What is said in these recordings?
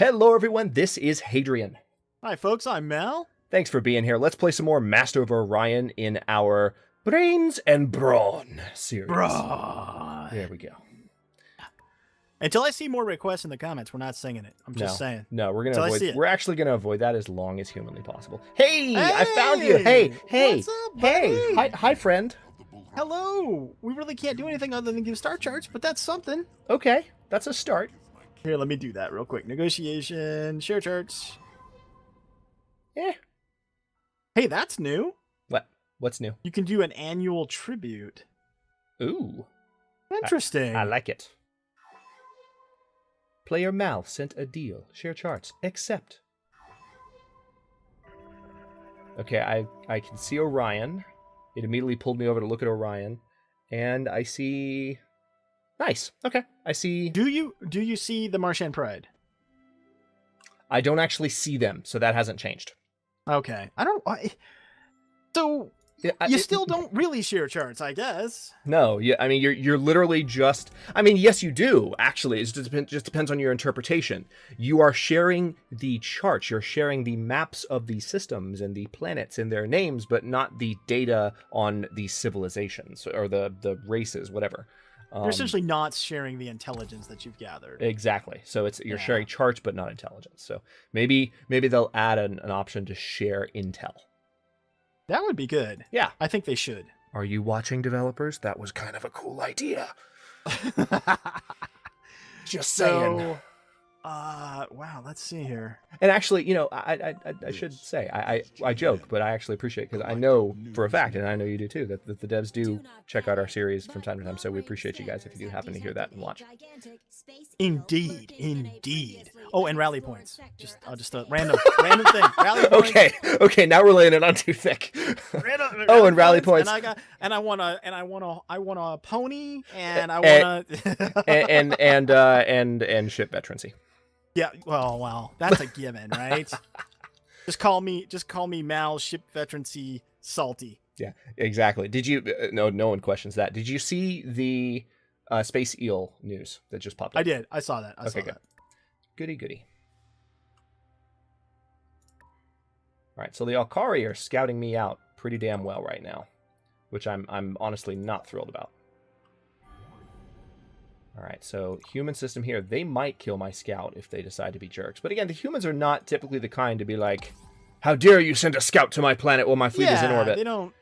Hello, everyone. This is Hadrian. Hi, folks. I'm Mel. Thanks for being here. Let's play some more Master of Orion in our Brains and Brawn series. Brawn. There we go. Until I see more requests in the comments, we're not singing it. I'm just saying. No, we're gonna Until I avoid. see it. We're actually gonna avoid that as long as humanly possible. Hey, I found you. Hey, What's up, buddy? Hi, friend. Hello. We really can't do anything other than give star charts, but that's something. Okay, that's a start. Here, let me do that real quick. Negotiation, share charts. Yeah. Hey, that's new. What? What's new? You can do an annual tribute. Ooh. Interesting. I like it. Player Mal sent a deal. Share charts. Accept. Okay, I can see Orion. It immediately pulled me over to look at Orion. And I see... Nice. Okay. I see... Do you see the Martian Pride? I don't actually see them, so that hasn't changed. Okay. So... You still don't really share charts, I guess. No, yeah, I mean, you're literally just... I mean, yes, you do, actually. It just depends on your interpretation. You are sharing the charts. You're sharing the maps of the systems and the planets and their names, but not the data on the civilizations or the races, whatever. You're essentially not sharing the intelligence that you've gathered. Exactly. So you're sharing charts, but not intelligence. So maybe they'll add an option to share intel. That would be good. Yeah. I think they should. Are you watching, developers? That was kind of a cool idea. Just saying. So, wow, let's see here. And actually, you know, I should say, I joke, but I actually appreciate it because I know for a fact, and I know you do too, that the devs do check out our series from time to time. So we appreciate you guys if you do happen to hear that and watch. Indeed, indeed. Oh, and rally points. Just a random thing. Rally points. Okay. Now we're laying it on too thick. And rally points. And I want a pony, and I want and ship veterancy. Yeah. Well, that's a given, right? Just call me Mal, ship veterancy, salty. Yeah, exactly. Did you? No one questions that. Did you see the space eel news that just popped up? I did. I saw that. Okay, good. Goody. All right, so the Alkari are scouting me out pretty damn well right now, which I'm honestly not thrilled about. All right, so human system here. They might kill my scout if they decide to be jerks. But again, the humans are not typically the kind to be like, "How dare you send a scout to my planet while my fleet is in orbit?" They don't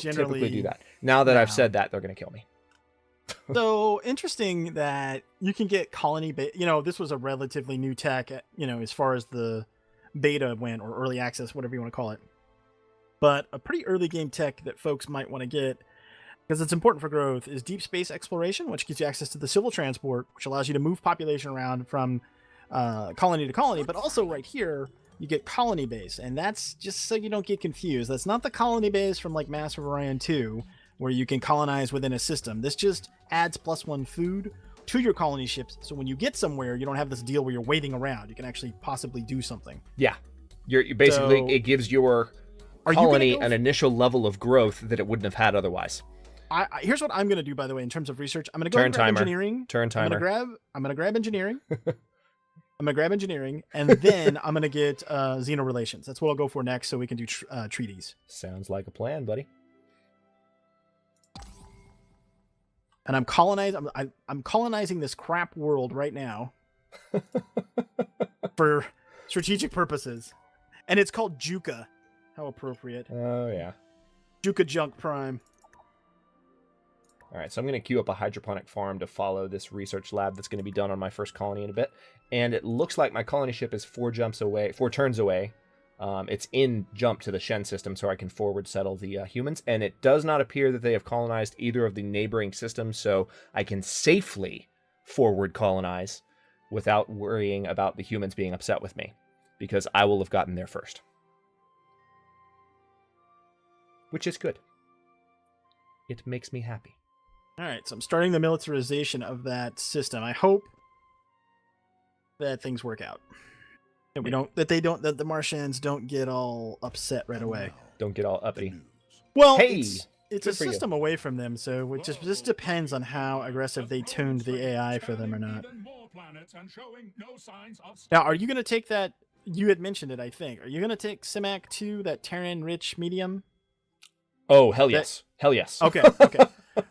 typically do that. Now that I've said that, they're going to kill me. So interesting that you can get colony this was a relatively new tech, as far as the beta went, or early access, whatever you want to call it. But a pretty early game tech that folks might want to get, because it's important for growth, is deep space exploration, which gives you access to the civil transport, which allows you to move population around from colony to colony. But also right here, you get colony base, and that's just so you don't get confused. That's not the colony base from like Master of Orion 2, where you can colonize within a system. This just adds +1 food to your colony ships, so when you get somewhere, you don't have this deal where you're waiting around. You can actually possibly do something. Yeah, you're basically, it gives your colony an initial level of growth that it wouldn't have had otherwise. Here's what I'm going to do, by the way, in terms of research. I'm going to go and grab engineering. Turn timer. I'm going to grab engineering. And then I'm going to get Xeno relations. That's what I'll go for next, so we can do treaties. Sounds like a plan, buddy. And I'm colonizing this crap world right now for strategic purposes. And it's called Juka. How appropriate. Oh, yeah. Juka Junk Prime. All right, so I'm going to queue up a hydroponic farm to follow this research lab that's going to be done on my first colony in a bit. And it looks like my colony ship is 4 turns away. It's in jump to the Shen system, so I can forward settle the humans. And it does not appear that they have colonized either of the neighboring systems, so I can safely forward colonize without worrying about the humans being upset with me, because I will have gotten there first. Which is good. It makes me happy. All right, so I'm starting the militarization of that system. I hope that things work out. That the Martians don't get all upset right away. Don't get all uppity. Well, hey, it's a system away from them, so it just depends on how aggressive they tuned the AI for them or not. planets and showing no signs of Now, are you going to take that? You had mentioned it, I think. Are you going to take Simac 2, that Terran rich medium? Oh, hell yes. Hell yes. Okay, okay.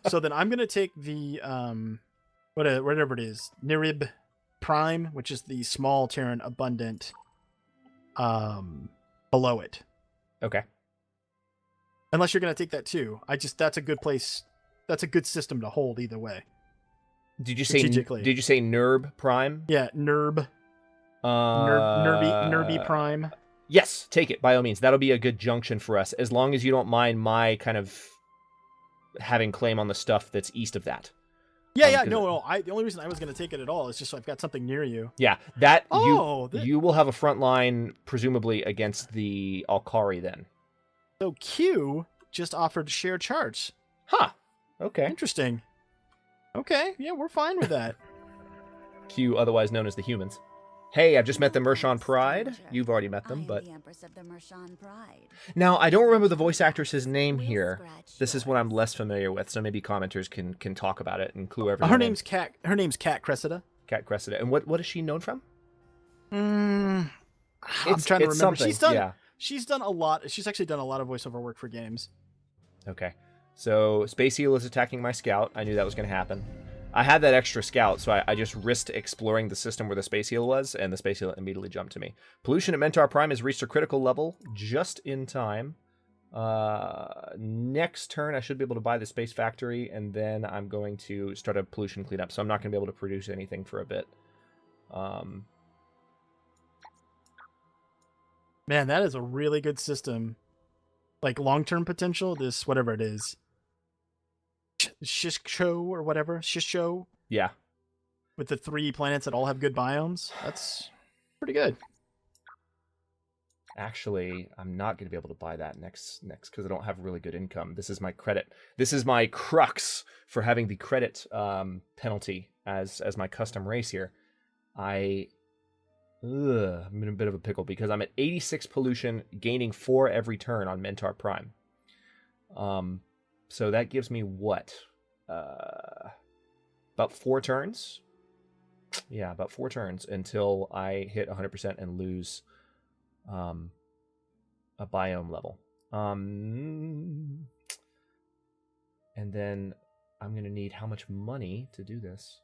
So then I'm going to take the whatever it is, Nirib Prime, which is the small Terran abundant below it. Okay. Unless you're going to take that too. That's a good place. That's a good system to hold either way. Did you say Strategically. Did you say Nirb Prime? Yeah, Nirb. Nerby Prime. Yes, take it by all means. That'll be a good junction for us, as long as you don't mind my kind of having claim on the stuff that's east of that. Yeah, no. The only reason I was going to take it at all is just so I've got something near you. Yeah, that Oh, you will have a front line presumably against the Alkari then. So Q just offered to share charts. Huh. Okay. Interesting. Okay, yeah, we're fine with that. Q, otherwise known as the humans. Hey, I've just met the Mershon Pride. You've already met them, but... the Empress of the Mershon Pride. Now, I don't remember the voice actress's name here. This is what I'm less familiar with, so maybe commenters can talk about it and clue everyone Her in. name's Cat Cressida. Cat Cressida. And what is she known from? I'm trying to remember. Something. She's done a lot. She's actually done a lot of voiceover work for games. Okay. So, Space Eel is attacking my scout. I knew that was going to happen. I had that extra scout, so I just risked exploring the system where the Space Eel was, and the Space Eel immediately jumped to me. Pollution at Mentor Prime has reached a critical level just in time. Next turn, I should be able to buy the Space Factory, and then I'm going to start a pollution cleanup, so I'm not going to be able to produce anything for a bit. Man, that is a really good system. Like long-term potential, this whatever it is. Shisho or whatever. Shisho. Yeah. With the 3 planets that all have good biomes. That's pretty good. Actually, I'm not going to be able to buy that next because I don't have really good income. This is my credit. This is my crux for having the credit penalty as my custom race here. I'm in a bit of a pickle because I'm at 86 pollution, gaining 4 every turn on Mentor Prime. So that gives me what? About 4 turns? Yeah, about 4 turns until I hit 100% and lose a biome level. And then I'm going to need how much money to do this?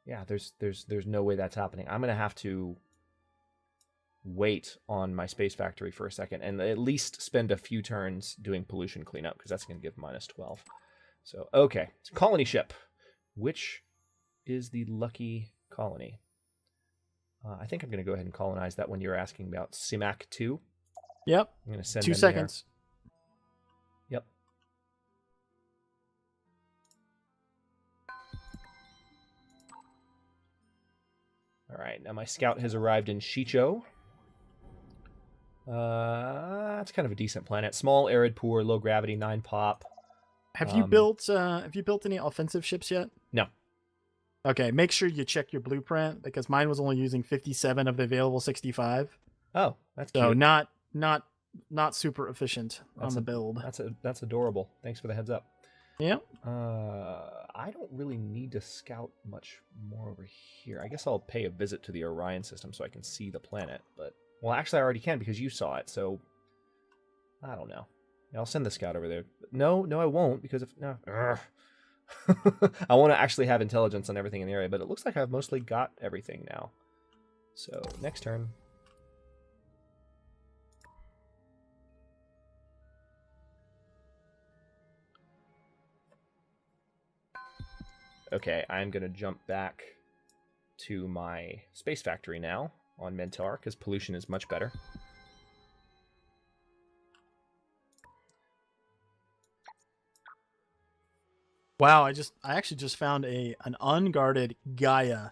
Yeah, there's no way that's happening. I'm going to have to wait on my Space Factory for a second and at least spend a few turns doing pollution cleanup because that's going to give -12. So, okay. Colony ship. Which is the lucky colony? I think I'm going to go ahead and colonize that one you were asking about. Simac 2. Yep. I'm going to send 2 them seconds. There. Yep. All right. Now my scout has arrived in Shicho. It's kind of a decent planet. Small, arid, poor, low gravity, 9 pop. Have you built any offensive ships yet? No. Okay, make sure you check your blueprint because mine was only using 57 of the available 65. Oh, that's cute. So not super efficient on the build. That's adorable. Thanks for the heads up. Yep. I don't really need to scout much more over here. I guess I'll pay a visit to the Orion system so I can see the planet, but well, actually I already can because you saw it, so I don't know. Yeah, I'll send the scout over there. No, I won't because if no. I want to actually have intelligence on everything in the area, but it looks like I've mostly got everything now. So, next turn. Okay, I'm going to jump back to my Space Factory now on Mentor, because pollution is much better. Wow, I actually just found an unguarded Gaia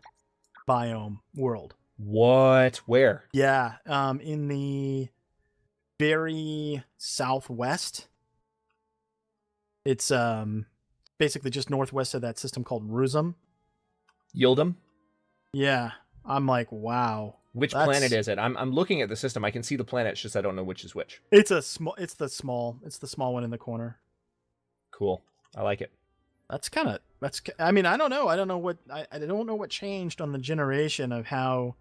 biome world. What? Where? Yeah, in the very southwest. It's basically just northwest of that system called Rusum. Yildum? Yeah, I'm like, wow. Which planet is it? I'm looking at the system. I can see the planet. It's just I don't know which is which. It's the small one in the corner. Cool. I like it. I mean, I don't know. I don't know what changed on the generation of how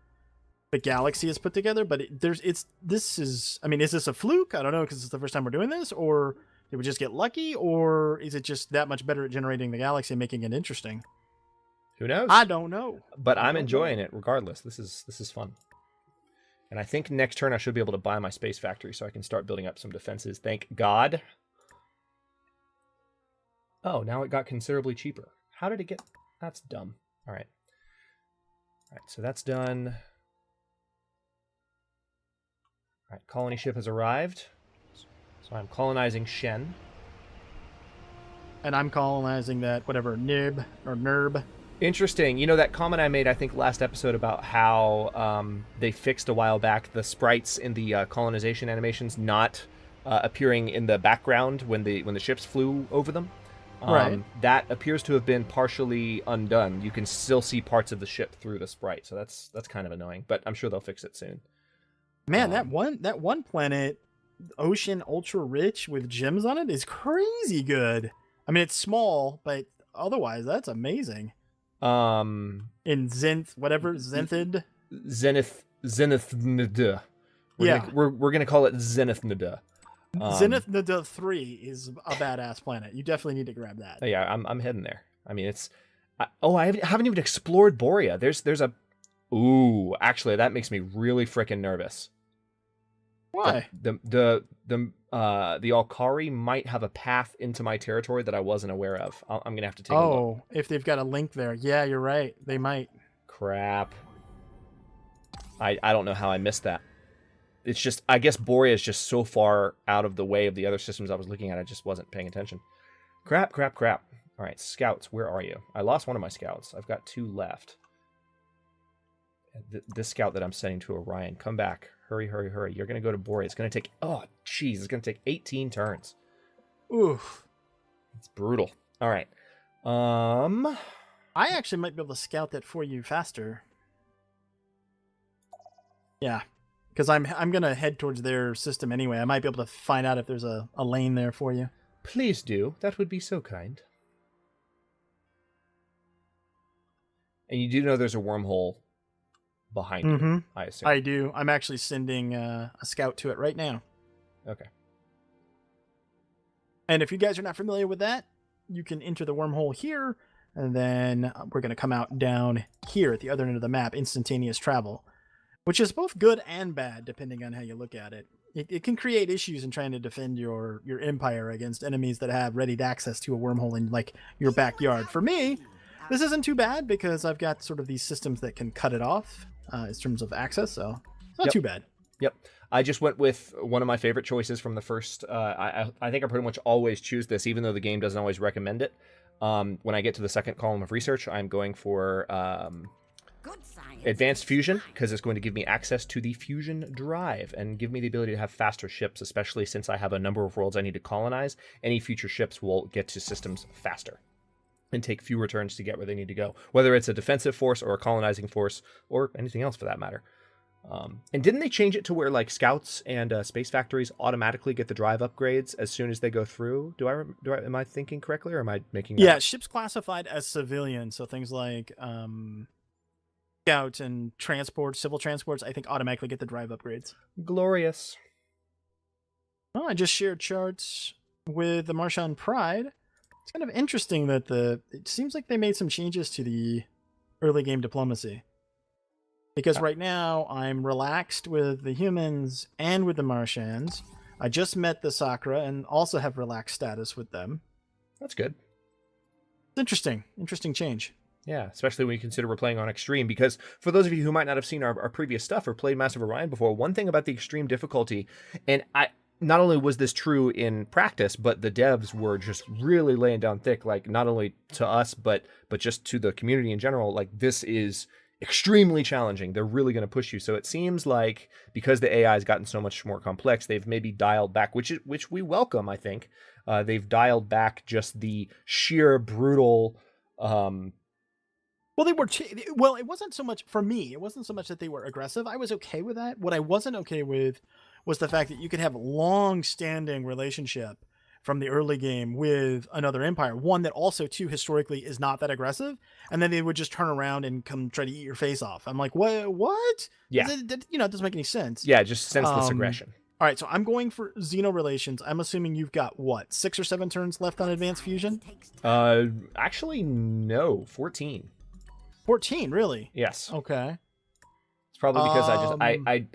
the galaxy is put together, but is this a fluke? I don't know, because it's the first time we're doing this, or did we just get lucky, or is it just that much better at generating the galaxy and making it interesting? Who knows? I don't know. But I'm enjoying it regardless. This is fun. And I think next turn I should be able to buy my space factory so I can start building up some defenses. Thank God. Oh, now it got considerably cheaper. How did it get... That's dumb. All right. All right, so that's done. All right, colony ship has arrived. So I'm colonizing Shen. And I'm colonizing that, whatever, Nerb. Interesting. You know, that comment I made, I think, last episode about how they fixed a while back the sprites in the colonization animations not appearing in the background when the ships flew over them. Right. That appears to have been partially undone. You can still see parts of the ship through the sprite, so that's kind of annoying. But I'm sure they'll fix it soon. Man, that one planet, ocean ultra rich with gems on it, is crazy good. I mean, it's small, but otherwise, that's amazing. In Zenith, Zenith Yeah. We're gonna call it Zenith Nida. Zenith Nida 3 is a badass planet. You definitely need to grab that. Yeah, I'm heading there. I mean, I haven't even explored Borea. There's a... Ooh, actually, that makes me really freaking nervous. Why? The Alkari might have a path into my territory that I wasn't aware of. I'm gonna have to take a look. Oh, if they've got a link there. Yeah, you're right. They might. Crap. I don't know how I missed that. It's just, I guess Borea is just so far out of the way of the other systems I was looking at, I just wasn't paying attention. Crap. All right, scouts, where are you? I lost one of my scouts. I've got 2 left. This scout that I'm sending to Orion, come back. Hurry. You're going to go to Borea. It's going to take, it's going to take 18 turns. Oof. It's brutal. All right. I actually might be able to scout that for you faster. Yeah. Because I'm going to head towards their system anyway. I might be able to find out if there's a lane there for you. Please do. That would be so kind. And you do know there's a wormhole behind you, I assume. I do. I'm actually sending a scout to it right now. Okay. And if you guys are not familiar with that, you can enter the wormhole here, and then we're going to come out down here at the other end of the map, instantaneous travel, which is both good and bad, depending on how you look at it. It can create issues in trying to defend your empire against enemies that have ready access to a wormhole in, like, your backyard. For me, this isn't too bad because I've got sort of these systems that can cut it off in terms of access, so it's not too bad. Yep. I just went with one of my favorite choices from the first. I think I pretty much always choose this, even though the game doesn't always recommend it. When I get to the second column of research, I'm going for advanced fusion, because it's going to give me access to the fusion drive and give me the ability to have faster ships, especially since I have a number of worlds I need to colonize. Any future ships will get to systems faster and take fewer turns to get where they need to go, whether it's a defensive force or a colonizing force or anything else for that matter. And didn't they change it to where, like, scouts and space factories automatically get the drive upgrades as soon as they go through? Am I thinking correctly, or am I making that? Yeah, ships classified as civilian, so things like scouts and transports, civil transports, I think automatically get the drive upgrades. Glorious. Well, I just shared charts with the Martian Pride. It's kind of interesting that it seems like they made some changes to the early game diplomacy. Because right now, I'm relaxed with the humans and with the Martians. I just met the Sakura and also have relaxed status with them. That's good. It's interesting. Interesting change. Yeah, especially when you consider we're playing on Extreme, because for those of you who might not have seen our previous stuff or played Master of Orion before, one thing about the Extreme difficulty, and not only was this true in practice, but the devs were just really laying down thick, like, not only to us, but just to the community in general, like, this is extremely challenging. They're really going to push you. So it seems like because the AI has gotten so much more complex, they've maybe dialed back, which we welcome, I think. They've dialed back just the sheer brutal... Well, it wasn't so much, for me, it wasn't so much that they were aggressive. I was okay with that. What I wasn't okay with was the fact that you could have long-standing relationship from the early game with another empire, one that also too historically is not that aggressive, and then they would just turn around and come try to eat your face off. I'm like, what? Yeah. It doesn't make any sense. Yeah, just senseless aggression. All right, so I'm going for Xeno Relations. I'm assuming you've got what, 6 or 7 turns left on Advanced Fusion? Actually, no, 14. 14, really? Yes. Okay. It's probably because I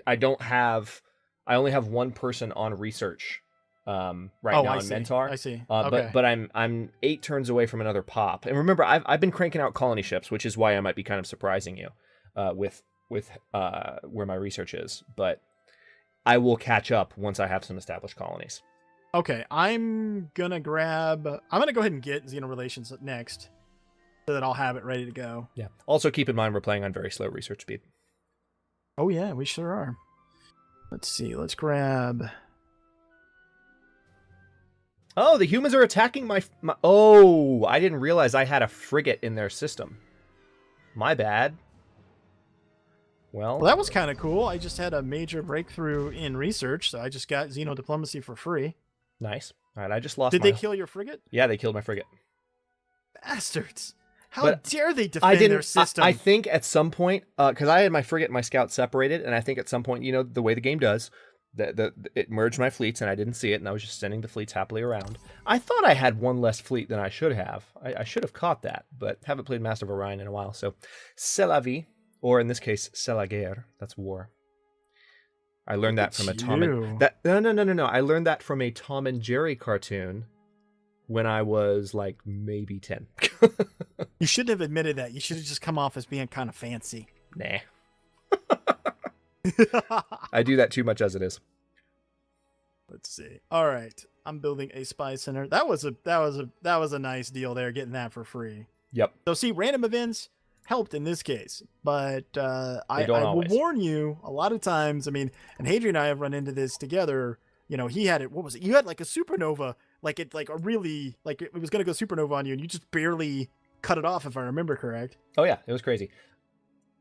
only have one person on research right now on Mentor. I see. Okay. But I'm 8 turns away from another pop. And remember, I've been cranking out colony ships, which is why I might be kind of surprising you with where my research is. But I will catch up once I have some established colonies. Okay, I'm gonna go ahead and get Xeno Relations next, so that I'll have it ready to go. Yeah. Also keep in mind we're playing on very slow research speed. Oh yeah, we sure are. Let's see. Let's grab. Oh, the humans are attacking my. Oh, I didn't realize I had a frigate in their system. My bad. Well, That was kind of cool. I just had a major breakthrough in research, so I just got Xeno Diplomacy for free. nice. All right, I just lost. Did they kill your frigate? Yeah, they killed my frigate. Bastards! How But dare they defend their system? I think at some point, because I had my frigate and my scout separated, and I think at some point, the way the game does, it merged my fleets, and I didn't see it, and I was just sending the fleets happily around. I thought I had one less fleet than I should have. I should have caught that, but haven't played Master of Orion in a while, so c'est la vie, or in this case, c'est la guerre. That's war. I learned that from a Tom and no. I learned that from a Tom and Jerry cartoon when I was like maybe 10. You shouldn't have admitted that. You should have just come off as being kind of fancy. Nah. I do that too much as it is. Let's see. All right, I'm building a spy center. That was a nice deal there, getting that for free. Yep. So see, random events helped in this case, but I will warn you. A lot of times, I mean, and Hadrian and I have run into this together. He had it. What was it? You had like a supernova, it was gonna go supernova on you, and you just barely cut it off, if I remember correct. Oh yeah, it was crazy.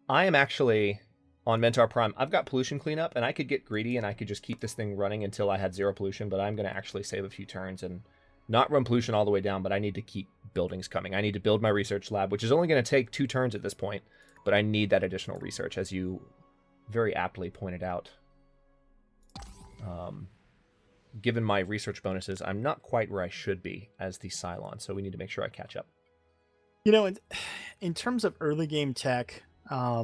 I am actually on Mentor Prime. I've got pollution cleanup, and I could get greedy, and I could just keep this thing running until I had 0 pollution. But I'm gonna actually save a few turns and not run pollution all the way down. But I need to keep buildings coming. I need to build my research lab, which is only going to take 2 turns at this point. But I need that additional research, as you very aptly pointed out. Given my research bonuses, I'm not quite where I should be as the Psilon, so we need to make sure I catch up. In terms of early game tech, I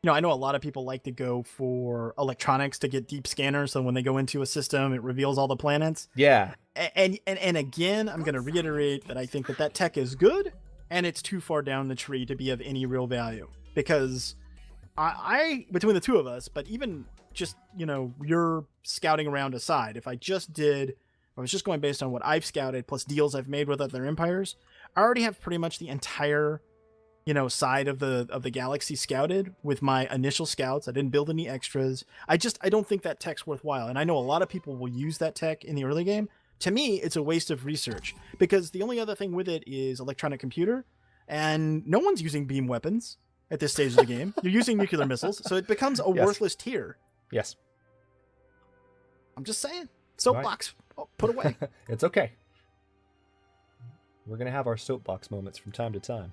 know a lot of people like to go for electronics to get deep scanners, so when they go into a system, it reveals all the planets. Yeah. And again, I'm going to reiterate that I think that tech is good, and it's too far down the tree to be of any real value. Because I between the two of us, but even just, your scouting around aside, if I was just going based on what I've scouted plus deals I've made with other empires, I already have pretty much the entire side of the galaxy scouted with my initial scouts. I didn't build any extras. I don't think that tech's worthwhile. And I know a lot of people will use that tech in the early game. To me, it's a waste of research, because the only other thing with it is electronic computer, and no one's using beam weapons at this stage of the game. You're using nuclear missiles, so it becomes a worthless tier. Yes. I'm just saying. Soapbox, put away. It's okay. We're going to have our soapbox moments from time to time.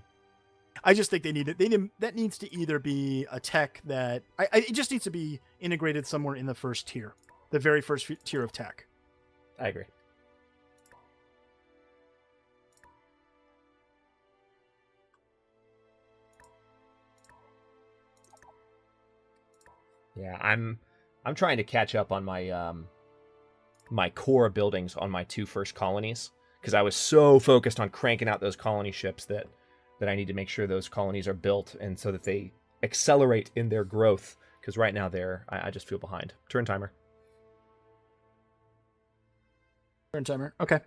I just think that needs to either be a tech that it just needs to be integrated somewhere in the first tier, the very first tier of tech. I agree. Yeah, I'm trying to catch up on my my core buildings on my 2 first colonies, because I was so focused on cranking out those colony ships that I need to make sure those colonies are built, and so that they accelerate in their growth, because right now I just feel behind. Turn timer. Turn timer. Okay.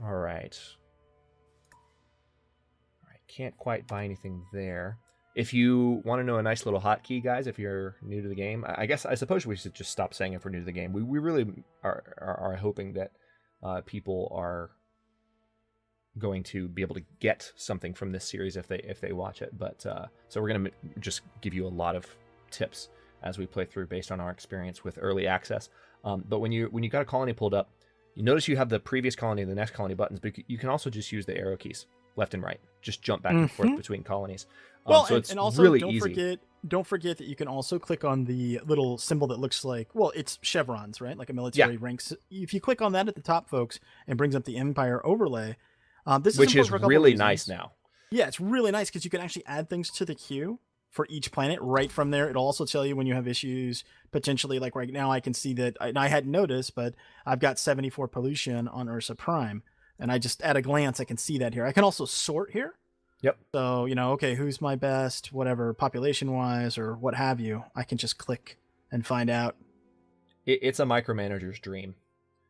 All right. Can't quite buy anything there. If you want to know a nice little hotkey, guys, if you're new to the game, I suppose we should just stop saying if we're new to the game. We really are hoping that people are going to be able to get something from this series if they watch it. But so we're going to just give you a lot of tips as we play through based on our experience with early access. But when you got a colony pulled up, you notice you have the previous colony and the next colony buttons, but you can also just use the arrow keys left and right. Just jump back and forth between colonies. Well, so it's and also really don't easy. don't forget that you can also click on the little symbol that looks like, well, it's chevrons, right? Like a military ranks. If you click on that at the top, folks, and brings up the Empire overlay, Which is really nice now. Yeah, it's really nice because you can actually add things to the queue for each planet right from there. It'll also tell you when you have issues, potentially. Like right now, I can see that, and I hadn't noticed, but I've got 74 pollution on Ursa Prime. And I just, at a glance, I can see that here. I can also sort here. Yep. So, okay, who's my best, whatever, population-wise or what have you. I can just click and find out. It's a micromanager's dream.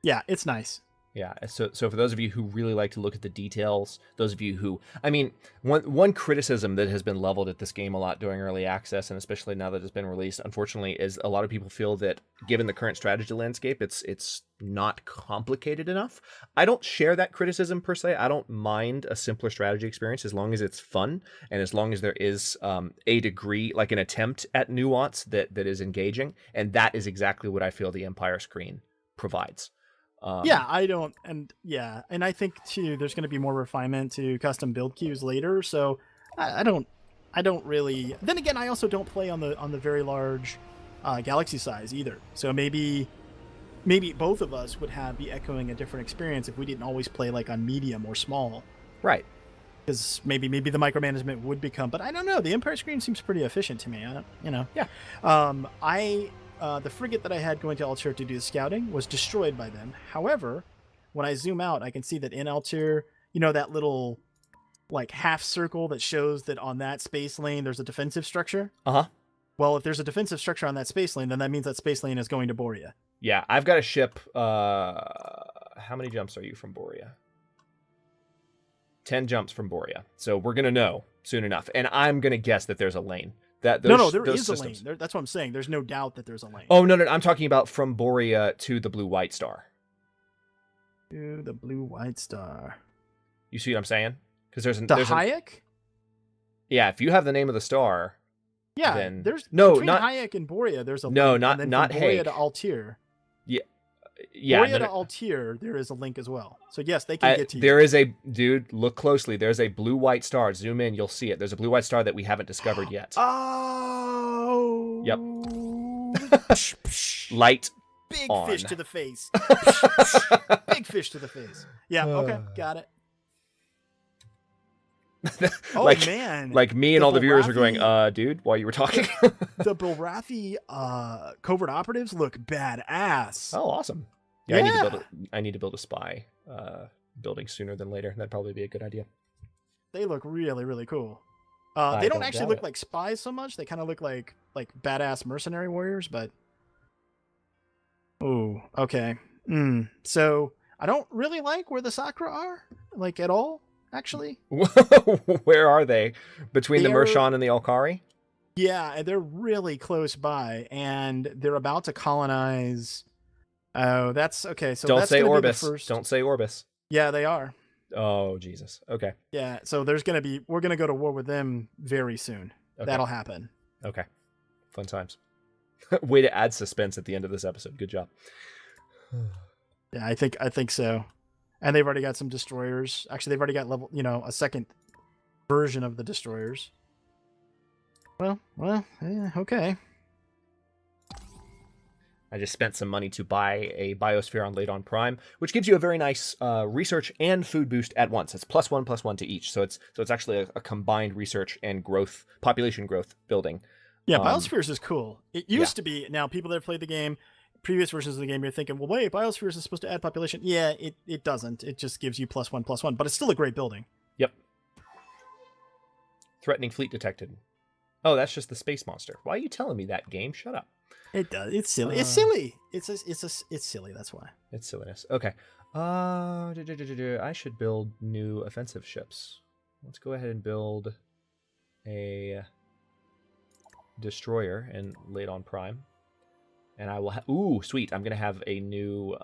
Yeah, it's nice. Yeah, so for those of you who really like to look at the details, those of you who, I mean, one criticism that has been leveled at this game a lot during early access, and especially now that it's been released, unfortunately, is a lot of people feel that given the current strategy landscape, it's not complicated enough. I don't share that criticism per se. I don't mind a simpler strategy experience as long as it's fun and as long as there is a degree, like an attempt at nuance that is engaging, and that is exactly what I feel the Empire screen provides. And I think too there's going to be more refinement to custom build queues later, so I don't really. Then again, I also don't play on the very large galaxy size either, so maybe both of us would be echoing a different experience if we didn't always play like on medium or small, right? Because maybe the micromanagement would become, but I don't know, the Empire screen seems pretty efficient to me. The frigate that I had going to Altair to do the scouting was destroyed by them. However, when I zoom out, I can see that in Altair, that little like half circle that shows that on that space lane there's a defensive structure. Well, if there's a defensive structure on that space lane, then that means that space lane is going to Borea. Yeah, I've got a ship. How many jumps are you from Borea? 10 jumps from Borea. So we're going to know soon enough. And I'm going to guess that there's a lane. There is systems. A lane. That's what I'm saying. There's no doubt that there's a lane. Oh, no. I'm talking about from Borea to the Blue-White Star. To the Blue-White Star. You see what I'm saying? Because there's Hayek? Yeah, if you have the name of the star. Yeah, then... there's between Hayek and Borea, there's a link. Not Borea Hayek. to Altair. Yeah. Borea to Altair, there is a link as well. So yes, they can get to you. There is dude, look closely. There's a Blue-White Star. Zoom in, you'll see it. There's a Blue-White Star that we haven't discovered yet. Oh. Yep. Light Big on. fish to the face. Big fish to the face. Yeah, okay, got it. Man. Like me and all the viewers were going, dude, while you were talking. The Bulrathi covert operatives look badass. Oh, awesome. Yeah. I need to build a spy building sooner than later. That'd probably be a good idea. They look really, really cool. They don't actually look like spies so much. They kind of look like badass mercenary warriors, but oh, okay. So I don't really like where the Sakra are, like at all. Actually, where are they? Between the Mershan and the Alkari? Yeah, and they're really close by, and they're about to colonize. Oh, that's okay. So don't that's say Orbis. First... Don't say Orbis. Yeah, they are. Oh Jesus. Okay. Yeah, so we're gonna go to war with them very soon. Okay. That'll happen. Okay. Fun times. Way to add suspense at the end of this episode. Good job. Yeah, I think so. And they've already got some destroyers. Actually, they've already got a second version of the destroyers. Well, yeah, okay. I just spent some money to buy a biosphere on Ladon Prime, which gives you a very nice research and food boost at once. It's +1/+1 to each, so it's actually a combined research and population growth building. Yeah, biospheres is cool. It used to be. Now, people that have played the game, previous versions of the game, you're thinking, well, wait, biospheres is supposed to add population. Yeah, it doesn't. It just gives you +1/+1, but it's still a great building. Yep. Threatening fleet detected. Oh, that's just the space monster. Why are you telling me that, game? Shut up. It does. It's silly. It's silly. It's silly. That's why. It's silliness. Okay. I should build new offensive ships. Let's go ahead and build a destroyer and Ladon Prime. And I will ooh, sweet. I'm going to have a new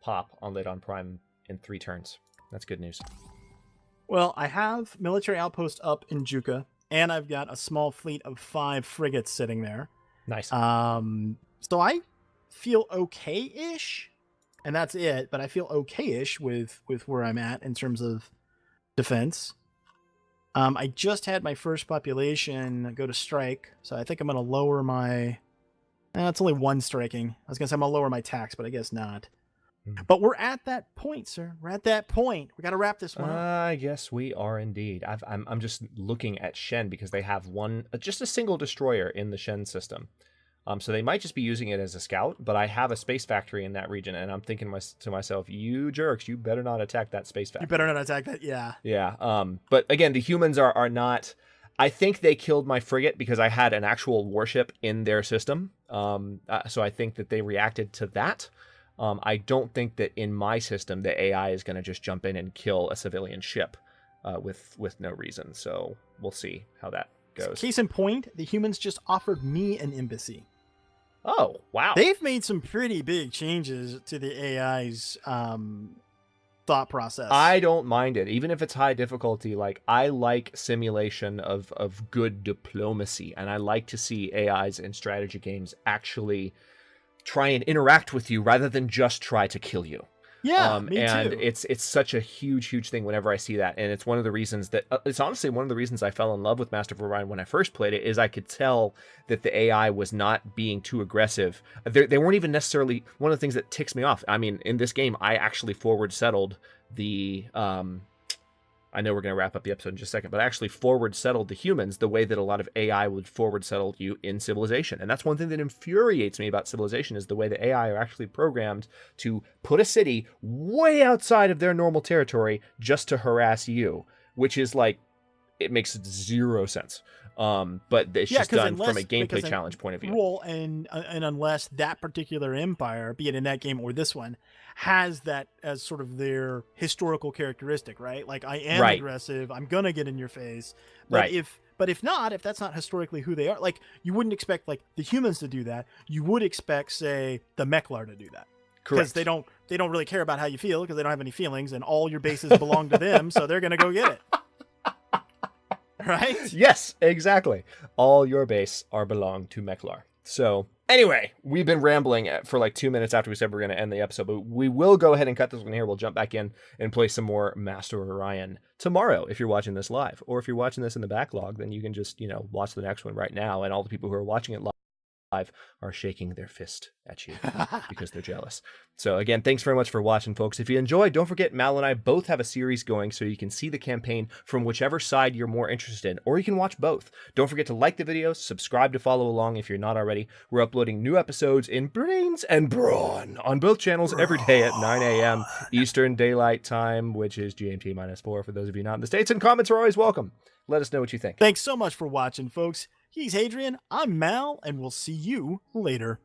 pop on Ladon Prime in 3 turns. That's good news. Well, I have military outpost up in Juka, and I've got a small fleet of 5 frigates sitting there. Nice. So feel okay-ish, and that's it. But I feel okay-ish with where I'm at in terms of defense. I just had my first population go to strike, so I think I'm going to lower my... it's only 1 striking. I was going to say I'm going to lower my tax, but I guess not. But we're at that point, sir. We're at that point. We got to wrap this one up. Yes, we are indeed. I'm just looking at Shen because they have just a single destroyer in the Shen system. So they might just be using it as a scout, but I have a space factory in that region, and I'm thinking to myself, you jerks, you better not attack that space factory. You better not attack that, yeah. Yeah, but again, the humans are not... I think they killed my frigate because I had an actual warship in their system, so I think that they reacted to that. I don't think that in my system, the AI is going to just jump in and kill a civilian ship with no reason, so we'll see how that goes. Case in point, the humans just offered me an embassy. Oh, wow. They've made some pretty big changes to the AI's thought process. I don't mind it, even if it's high difficulty. Like, I like simulation of good diplomacy, and I like to see AIs in strategy games actually try and interact with you rather than just try to kill you. Yeah, me and too. It's such a huge thing whenever I see that, and it's one of the reasons that it's honestly one of the reasons I fell in love with Master of Orion when I first played it. Is I could tell that the AI was not being too aggressive. They weren't even necessarily one of the things that ticks me off. I mean, in this game, I actually forward settled the I know we're going to wrap up the episode in just a second, but I actually forward settled the humans the way that a lot of AI would forward settle you in Civilization. And that's one thing that infuriates me about Civilization is the way the AI are actually programmed to put a city way outside of their normal territory just to harass you, which is like, it makes zero sense. But it's just done from a gameplay challenge point of view. Well, and unless that particular empire, be it in that game or this one, has that as sort of their historical characteristic, right? Like, I am aggressive, I'm gonna get in your face. But if not, if that's not historically who they are, like, you wouldn't expect like the humans to do that. You would expect, say, the Meklar to do that. Because they don't really care about how you feel because they don't have any feelings, and all your bases belong to them, so they're gonna go get it. Right? Yes, exactly. All your base belong to Meklar. So anyway, we've been rambling for like 2 minutes after we said we're going to end the episode, but we will go ahead and cut this one here. We'll jump back in and play some more Master of Orion tomorrow if you're watching this live. Or if you're watching this in the backlog, then you can just, watch the next one right now. And all the people who are watching it live are shaking their fist at you because they're jealous. So again, thanks very much for watching, folks. If you enjoyed, don't forget Mal and I both have a series going so you can see the campaign from whichever side you're more interested in, or you can watch both. Don't forget to like the videos, subscribe to follow along if you're not already. We're uploading new episodes in Brains and Brawn on both channels every day at 9 a.m. Eastern Daylight Time, which is GMT -4 for those of you not in the States, and comments are always welcome. Let us know what you think. Thanks so much for watching, folks. He's Hadrian, I'm Mal, and we'll see you later.